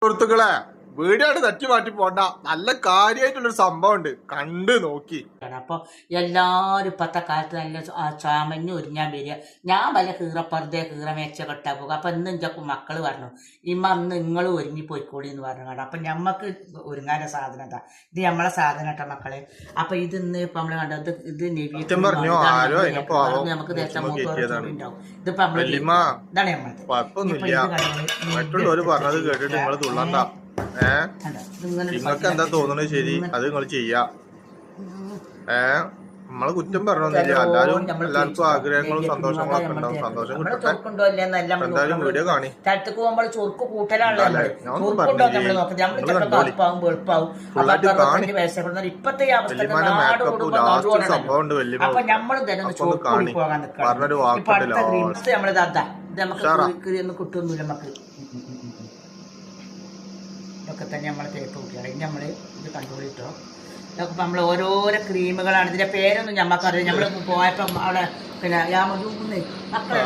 സുഹൃത്തുക്കളെ വീടാണ് തട്ടി മാറ്റി പോണ്ട നല്ല കാര്യമായിട്ടുള്ളൊരു സംഭവം ഉണ്ട് കണ്ട് നോക്കി. അപ്പൊ എല്ലാരും ഇപ്പത്തെ കാലത്ത് നല്ല ചാമഞ്ഞ് ഒരുങ്ങാൻ വരിക. ഞാൻ വല്ല കീറപ്പറുതെ കീറ മേച്ച കെട്ടാ പോകുക. അപ്പൊ ഇന്ന് എന്റെ മക്കള് പറഞ്ഞു അന്ന് നിങ്ങൾ ഒരുങ്ങി പോയിക്കോളി എന്ന് പറഞ്ഞു കേട്ടോ. അപ്പൊ ഞമ്മക്ക് ഒരുങ്ങാൻ്റെ സാധനം എന്താ ഇത് നമ്മളെ സാധനം കേട്ടോ മക്കളെ. അപ്പൊ ഇത് ഇന്ന് ഇപ്പൊ നമ്മള് കണ്ടത് ഇത് നമുക്ക് ദേശം മൂത്തോറും ഉണ്ടാവും. ഇതിപ്പോ നമ്മള് ഇതാണ് നമ്മളത്. നിങ്ങൾക്ക് എന്താ തോന്നുന്നത് ശരി അത് നിങ്ങൾ ചെയ്യാ. നമ്മള് കുറ്റം പറഞ്ഞൊന്നുമില്ല. എല്ലാവർക്കും ആഗ്രഹങ്ങളും സന്തോഷങ്ങളൊക്കെ ഉണ്ടാവും. സന്തോഷം എന്തായാലും വീഡിയോ കാണി. സംഭവം ഉണ്ട് വലിയ പറഞ്ഞൊരു വാക്കുണ്ടല്ലോ കിട്ടുന്നില്ല നമുക്ക്. ഇതൊക്കെ തന്നെ നമ്മളെ തേപ്പ് കുട്ടികളെ. ഇനി നമ്മള് ഇത് കണ്ടുപിടിട്ടോ. ഇതൊക്കെ നമ്മൾ ഓരോരോ ക്രീമുകളാണ്. ഇതിന്റെ പേരൊന്നും ഞമ്മക്കറിയാം. നമ്മള് പോയപ്പോ അവിടെ പിന്നെ മക്കളെ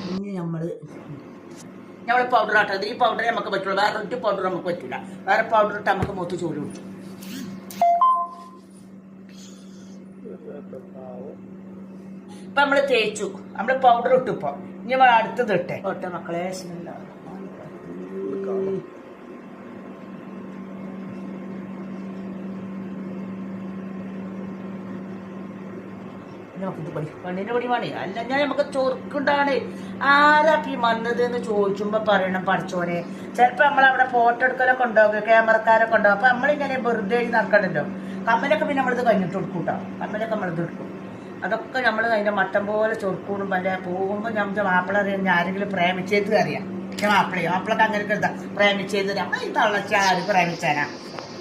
ഇനി നമ്മള് പൗഡർ ആട്ടത്. ഈ പൗഡറേ നമുക്ക് പറ്റുള്ളൂ. വേറെ ഒരു പൗഡർ നമുക്ക് പറ്റില്ല. വേറെ പൗഡർ ഇട്ട് നമുക്ക് മൊത്ത് ചൂട് കിട്ടും. ഇപ്പൊ നമ്മള് തേച്ചു, നമ്മള് പൗഡർ ഇട്ടു. ഇപ്പൊ ഇനി നമ്മൾ അടുത്തത് ഇട്ടെ മക്കളെ. നമുക്കിത് പെണ്ണിന്റെ പണി പണി അല്ല. ഞാൻ നമുക്ക് ചൊറുക്കുണ്ടാണ്. ആരാപ്പി വന്നത് എന്ന് ചോദിക്കുമ്പോ പറയണം പഠിച്ചോനെ. ചിലപ്പോ നമ്മളവിടെ ഫോട്ടോ എടുക്കലൊക്കെ ഉണ്ടാവും, ക്യാമറക്കാരൊക്കെ ഉണ്ടാവും. അപ്പൊ നമ്മളിങ്ങനെ വെറുതെ നടക്കണ്ടല്ലോ. കമ്മലൊക്കെ പിന്നെ നമ്മളിത് കഴിഞ്ഞിട്ട് കൊടുക്കും കേട്ടോ. കമ്മലൊക്കെ നമ്മളിത് എടുക്കും. അതൊക്കെ നമ്മൾ അതിന്റെ മട്ടം പോലെ ചൊറുക്കൂടും. പല പോകുമ്പോൾ നമ്മുടെ മാപ്പിള അറിയാം. ആരെങ്കിലും പ്രേമിച്ചത് അറിയാം. മാപ്പിളക്ക് അങ്ങനെയൊക്കെ എന്താ പ്രേമിച്ചത് നമ്മൾ ഈ തള്ളച്ച ആര് പ്രേമിച്ചാനാ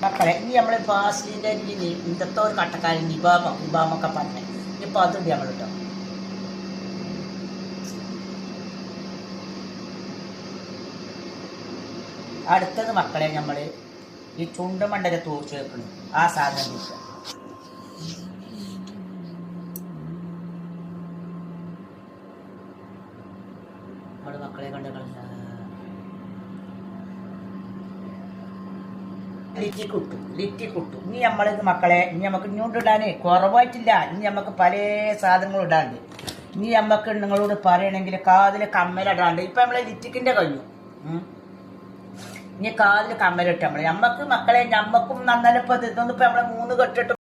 മക്കളെ. ഇനി നമ്മള് ബാസിന്റെ ഇന്നത്തെ ഒരു കട്ടക്കാരൻ നിബാമൊക്കെ പറഞ്ഞേ. ഇപ്പൊ അതുണ്ട് നമ്മൾ കേട്ടോ. അടുത്തത് മക്കളെ നമ്മള് ഈ ചുണ്ടുമണ്ടരെ തൂർച്ച് വെക്കണം. ആ സാധനം കിട്ടുക. നമ്മള് മക്കളെ കണ്ട ലിറ്റി കുട്ടും. ഇനി നമ്മളിത് മക്കളെ ഇനി നമുക്ക് ഇങ്ങോട്ട് ഇടാനേ കുറവായിട്ടില്ല. ഇനി നമുക്ക് പല സാധനങ്ങളും ഇടാണ്ട്. ഇനി നമ്മക്ക് നിങ്ങളോട് പറയണമെങ്കിൽ കാതില് കമ്മലിടാണ്ട്. ഇപ്പൊ നമ്മളെ ലിറ്റിക്കിന്റെ കഴിഞ്ഞു. ഇനി കാതില് കമ്മലിട്ട് നമ്മക്ക് മക്കളെ ഞമ്മക്കും നന്നലപ്പോ ഇതൊന്നും ഇപ്പൊ നമ്മളെ 3 കെട്ടിട്ട്